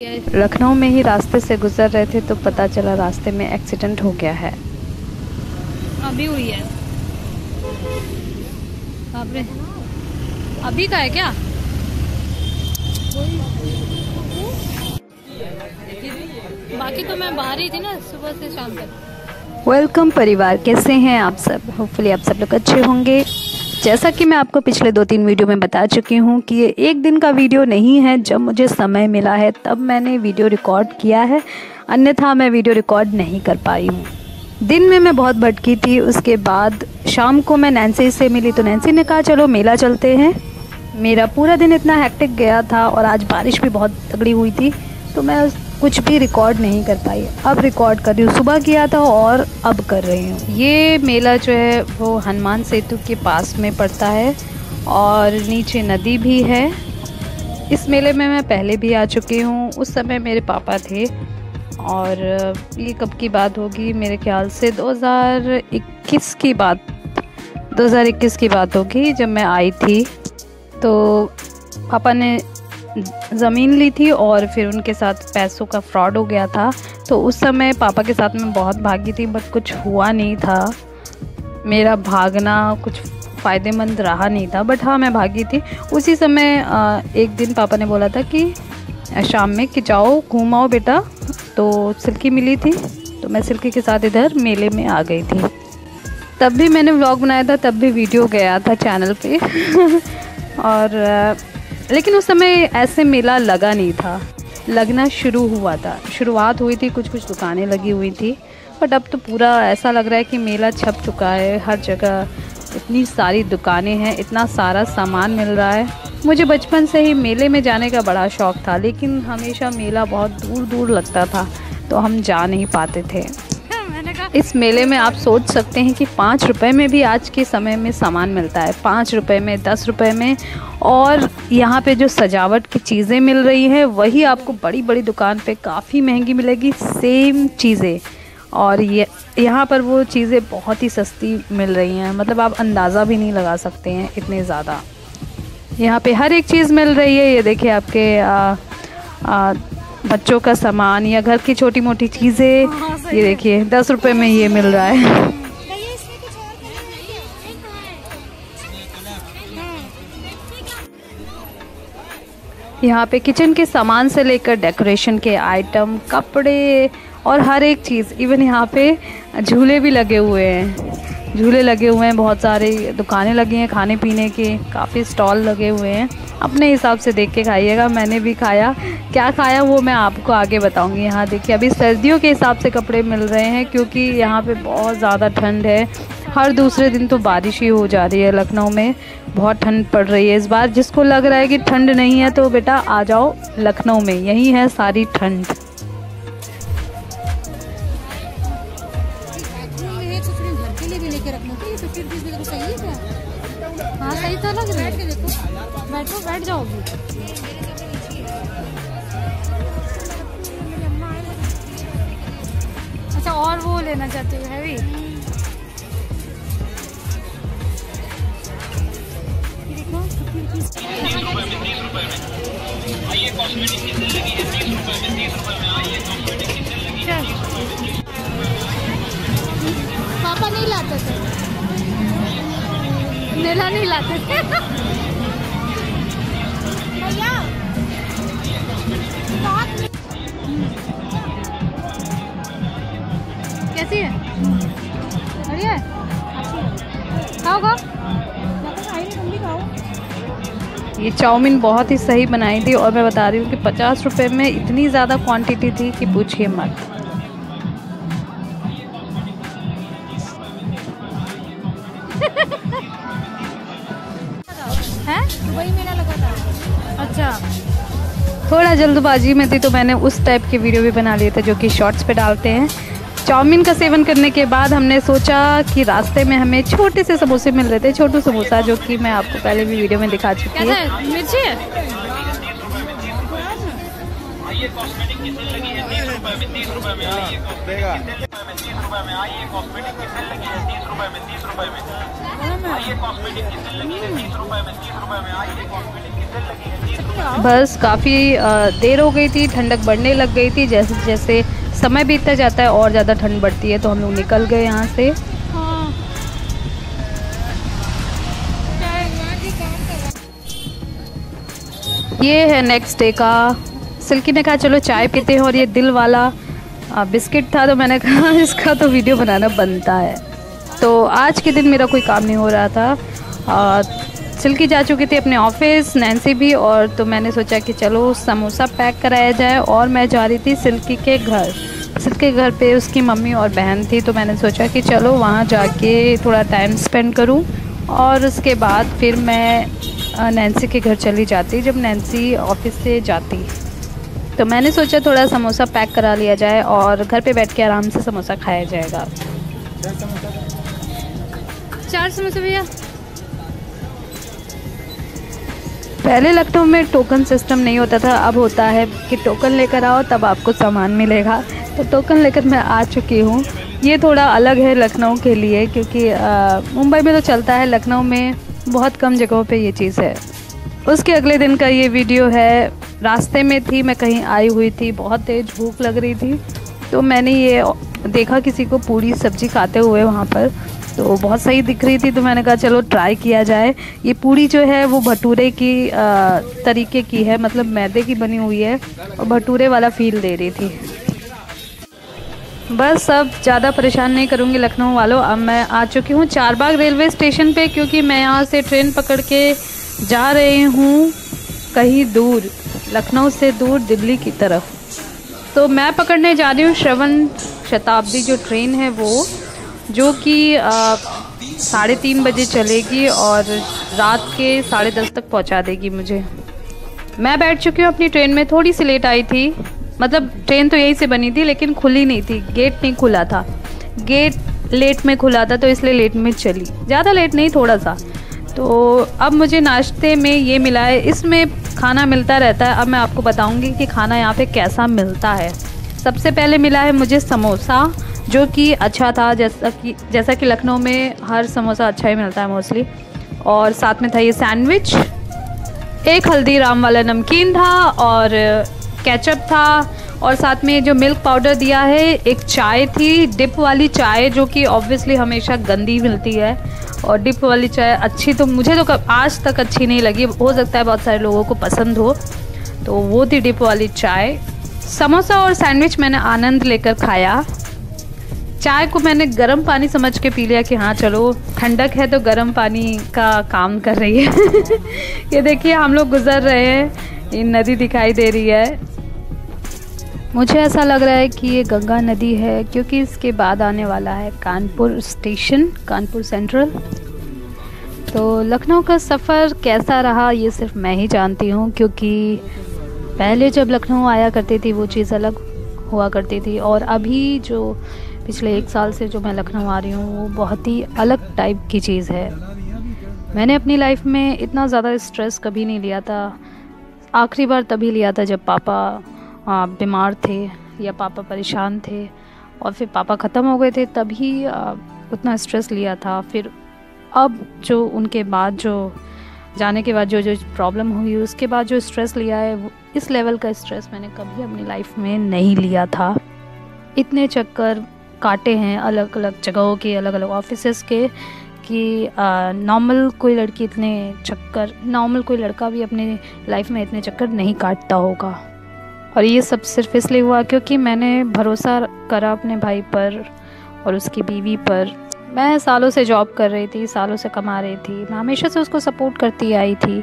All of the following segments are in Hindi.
लखनऊ में ही रास्ते से गुजर रहे थे तो पता चला रास्ते में एक्सीडेंट हो गया है। अभी हुई है? बाप रे, अभी का है क्या? बाकी तो मैं बाहर ही थी ना सुबह से शाम तक। वेलकम परिवार, कैसे हैं आप सब? होपफुली आप सब लोग अच्छे होंगे। जैसा कि मैं आपको पिछले 2-3 वीडियो में बता चुकी हूँ कि ये एक दिन का वीडियो नहीं है। जब मुझे समय मिला है तब मैंने वीडियो रिकॉर्ड किया है, अन्यथा मैं वीडियो रिकॉर्ड नहीं कर पाई हूँ। दिन में मैं बहुत भटकी थी। उसके बाद शाम को मैं नैन्सी से मिली तो नैन्सी ने कहा चलो मेला चलते हैं। मेरा पूरा दिन इतना हेक्टिक गया था और आज बारिश भी बहुत तगड़ी हुई थी तो मैं कुछ भी रिकॉर्ड नहीं कर पाई। अब रिकॉर्ड कर रही हूँ, सुबह किया था और अब कर रही हूँ। ये मेला जो है वो हनुमान सेतु के पास में पड़ता है और नीचे नदी भी है। इस मेले में मैं पहले भी आ चुकी हूँ, उस समय मेरे पापा थे और ये कब की बात होगी, मेरे ख्याल से 2021 की बात होगी। जब मैं आई थी तो पापा ने ज़मीन ली थी और फिर उनके साथ पैसों का फ्रॉड हो गया था। तो उस समय पापा के साथ मैं बहुत भागी थी बट कुछ हुआ नहीं था। मेरा भागना कुछ फ़ायदेमंद रहा नहीं था बट हाँ मैं भागी थी। उसी समय एक दिन पापा ने बोला था कि शाम में कि जाओ घूम आओ बेटा, तो सिल्की मिली थी तो मैं सिल्की के साथ इधर मेले में आ गई थी। तब भी मैंने व्लॉग बनाया था, तब भी वीडियो गया था चैनल पे और लेकिन उस समय ऐसे मेला लगा नहीं था, लगना शुरू हुआ था, शुरुआत हुई थी, कुछ दुकानें लगी हुई थी। बट अब तो पूरा ऐसा लग रहा है कि मेला छप चुका है। हर जगह इतनी सारी दुकानें हैं, इतना सारा सामान मिल रहा है। मुझे बचपन से ही मेले में जाने का बड़ा शौक़ था लेकिन हमेशा मेला बहुत दूर दूर लगता था तो हम जा नहीं पाते थे। इस मेले में आप सोच सकते हैं कि 5 रुपए में भी आज के समय में सामान मिलता है, 5 रुपए में, 10 रुपए में। और यहाँ पे जो सजावट की चीज़ें मिल रही हैं वही आपको बड़ी बड़ी दुकान पे काफ़ी महंगी मिलेगी, सेम चीज़ें। और ये यहाँ पर वो चीज़ें बहुत ही सस्ती मिल रही हैं, मतलब आप अंदाज़ा भी नहीं लगा सकते हैं इतने ज़्यादा। यहाँ पे हर एक चीज़ मिल रही है। ये देखिए आपके बच्चों का सामान या घर की छोटी मोटी चीज़ें, ये देखिए 10 रुपए में ये मिल रहा है। यहाँ पे किचन के सामान से लेकर डेकोरेशन के आइटम, कपड़े और हर एक चीज़। इवन यहाँ पे झूले भी लगे हुए हैं, बहुत सारी दुकानें लगी हैं खाने पीने के, काफ़ी स्टॉल लगे हुए हैं। अपने हिसाब से देख के खाइएगा। मैंने भी खाया, क्या खाया वो मैं आपको आगे बताऊंगी। यहाँ देखिए अभी सर्दियों के हिसाब से कपड़े मिल रहे हैं क्योंकि यहाँ पे बहुत ज़्यादा ठंड है। हर दूसरे दिन तो बारिश ही हो जा रही है। लखनऊ में बहुत ठंड पड़ रही है इस बार। जिसको लग रहा है कि ठंड नहीं है तो बेटा आ जाओ लखनऊ में, यही है सारी ठंड। हाँ सही तो लग रहा है। बैठो, बैठ जाओगी। अच्छा, और वो लेना चाहते हो हैवी? पापा नहीं लाते थे, मेला नहीं लाते थे। कैसी है? बढ़िया है। खाओ खाओ। ये चाउमीन बहुत ही सही बनाई थी और मैं बता रही हूँ कि 50 रुपए में इतनी ज़्यादा क्वांटिटी थी कि पूछिए मत। है? वही मेला लगा था। अच्छा, थोड़ा जल्दबाजी में थी तो मैंने उस टाइप के वीडियो भी बना लिए थे जो कि शॉर्ट्स पे डालते हैं। चाउमीन का सेवन करने के बाद हमने सोचा कि रास्ते में हमें छोटे से समोसे मिल रहे थे, छोटू समोसा, जो कि मैं आपको पहले भी वीडियो में दिखा चुकी हूँ। मिर्ची है? बस काफ़ी देर हो गई थी, ठंडक बढ़ने लग गई थी। जैसे जैसे समय बीतता जाता है और ज़्यादा ठंड बढ़ती है, तो हम लोग निकल गए यहाँ से। हाँ। ये है नेक्स्ट डे का। सिल्की ने कहा चलो चाय पीते हैं, और ये दिल वाला बिस्किट था, तो मैंने कहा इसका तो वीडियो बनाना बनता है। तो आज के दिन मेरा कोई काम नहीं हो रहा था। सिल्की जा चुकी थी अपने ऑफिस, नैन्सी भी, और तो मैंने सोचा कि चलो समोसा पैक कराया जाए। और मैं जा रही थी सिल्की के घर। सिल्की के घर पे उसकी मम्मी और बहन थी, तो मैंने सोचा कि चलो वहाँ जाके थोड़ा टाइम स्पेंड करूँ, और उसके बाद फिर मैं नैन्सी के घर चली जाती जब नैन्सी ऑफिस से जाती। तो मैंने सोचा थोड़ा समोसा पैक करा लिया जाए और घर पे बैठ के आराम से समोसा खाया जाएगा। 4 समोसे भैया। पहले लखनऊ में टोकन सिस्टम नहीं होता था, अब होता है कि टोकन लेकर आओ तब आपको सामान मिलेगा। तो टोकन लेकर मैं आ चुकी हूँ। ये थोड़ा अलग है लखनऊ के लिए, क्योंकि मुंबई में तो चलता है, लखनऊ में बहुत कम जगहों पे ये चीज़ है। उसके अगले दिन का ये वीडियो है। रास्ते में थी, मैं कहीं आई हुई थी, बहुत तेज़ भूख लग रही थी, तो मैंने ये देखा किसी को पूरी सब्जी खाते हुए वहाँ पर, तो बहुत सही दिख रही थी, तो मैंने कहा चलो ट्राई किया जाए। ये पूरी जो है वो भटूरे की तरीके की है, मतलब मैदे की बनी हुई है और भटूरे वाला फील दे रही थी। बस अब ज़्यादा परेशान नहीं करूँगी लखनऊ वालों। अब मैं आ चुकी हूँ चारबाग रेलवे स्टेशन पे, क्योंकि मैं यहाँ से ट्रेन पकड़ के जा रही हूँ कहीं दूर, लखनऊ से दूर दिल्ली की तरफ। तो मैं पकड़ने जा रही हूँ श्रवण शताब्दी जो ट्रेन है वो, जो कि 3:30 बजे चलेगी और रात के 10:30 तक पहुँचा देगी मुझे। मैं बैठ चुकी हूँ अपनी ट्रेन में, थोड़ी सी लेट आई थी, मतलब ट्रेन तो यहीं से बनी थी लेकिन खुली नहीं थी, गेट नहीं खुला था, गेट लेट में खुला था, तो इसलिए लेट में चली, ज़्यादा लेट नहीं, थोड़ा सा। तो अब मुझे नाश्ते में ये मिला है, इसमें खाना मिलता रहता है। अब मैं आपको बताऊंगी कि खाना यहाँ पे कैसा मिलता है। सबसे पहले मिला है मुझे समोसा, जो कि अच्छा था, जैसा कि लखनऊ में हर समोसा अच्छा ही मिलता है मोस्टली। और साथ में था ये सैंडविच, एक हल्दीराम वाला नमकीन था और केचप था, और साथ में जो मिल्क पाउडर दिया है, एक चाय थी, डिप वाली चाय, जो कि ऑब्वियसली हमेशा गंदी मिलती है, और डिप वाली चाय अच्छी तो मुझे तो आज तक अच्छी नहीं लगी, हो सकता है बहुत सारे लोगों को पसंद हो। तो वो थी डिप वाली चाय। समोसा और सैंडविच मैंने आनंद लेकर खाया। चाय को मैंने गर्म पानी समझ के पी लिया कि हाँ चलो ठंडक है तो गर्म पानी का काम कर रही है। ये देखिए हम लोग गुजर रहे हैं, ये नदी दिखाई दे रही है। मुझे ऐसा लग रहा है कि ये गंगा नदी है, क्योंकि इसके बाद आने वाला है कानपुर स्टेशन, कानपुर सेंट्रल। तो लखनऊ का सफ़र कैसा रहा ये सिर्फ मैं ही जानती हूँ, क्योंकि पहले जब लखनऊ आया करती थी वो चीज़ अलग हुआ करती थी, और अभी जो पिछले 1 साल से जो मैं लखनऊ आ रही हूँ वो बहुत ही अलग टाइप की चीज़ है। मैंने अपनी लाइफ में इतना ज़्यादा स्ट्रेस कभी नहीं लिया था। आखिरी बार तभी लिया था जब पापा बीमार थे या पापा परेशान थे, और फिर पापा ख़त्म हो गए थे, तभी उतना स्ट्रेस लिया था। फिर अब जो उनके बाद जो जाने के बाद जो प्रॉब्लम हुई, उसके बाद जो स्ट्रेस लिया है, वो इस लेवल का स्ट्रेस मैंने कभी अपनी लाइफ में नहीं लिया था। इतने चक्कर काटे हैं अलग अलग जगहों के, अलग अलग ऑफिसेस के, कि नॉर्मल कोई लड़की इतने चक्कर, नॉर्मल कोई लड़का भी अपने लाइफ में इतने चक्कर नहीं काटता होगा। और ये सब सिर्फ इसलिए हुआ क्योंकि मैंने भरोसा करा अपने भाई पर और उसकी बीवी पर। मैं सालों से जॉब कर रही थी, सालों से कमा रही थी, मैं हमेशा से उसको सपोर्ट करती आई थी।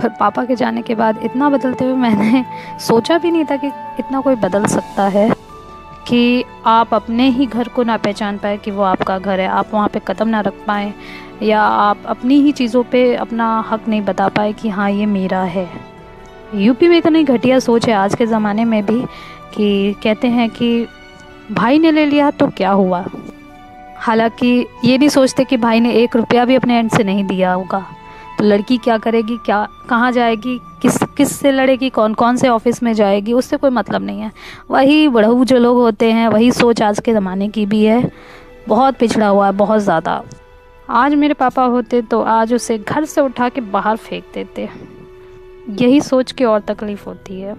पर पापा के जाने के बाद इतना बदलते हुए मैंने सोचा भी नहीं था कि इतना कोई बदल सकता है, कि आप अपने ही घर को ना पहचान पाए कि वो आपका घर है, आप वहाँ पे कदम ना रख पाएँ, या आप अपनी ही चीज़ों पे अपना हक नहीं बता पाए कि हाँ ये मेरा है। यूपी में इतनी घटिया सोच है आज के ज़माने में भी, कि कहते हैं कि भाई ने ले लिया तो क्या हुआ, हालांकि ये नहीं सोचते कि भाई ने 1 रुपया भी अपने एंड से नहीं दिया होगा। तो लड़की क्या करेगी, क्या कहाँ जाएगी, किस से लड़ेगी, कौन कौन से ऑफिस में जाएगी, उससे कोई मतलब नहीं है। वही बड़हू जो लोग होते हैं, वही सोच आज के ज़माने की भी है, बहुत पिछड़ा हुआ है, बहुत ज़्यादा। आज मेरे पापा होते तो आज उसे घर से उठा के बाहर फेंक देते, यही सोच के और तकलीफ़ होती है।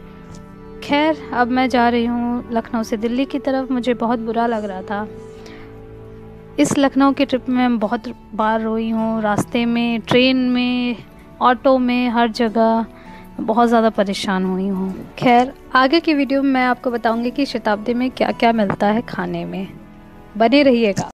खैर, अब मैं जा रही हूँ लखनऊ से दिल्ली की तरफ। मुझे बहुत बुरा लग रहा था। इस लखनऊ की ट्रिप में मैं बहुत बार रोई हूँ, रास्ते में, ट्रेन में, ऑटो में, हर जगह बहुत ज़्यादा परेशान हुई हूँ। खैर, आगे की वीडियो में मैं आपको बताऊँगी कि शताब्दी में क्या क्या मिलता है खाने में। बने रहिएगा।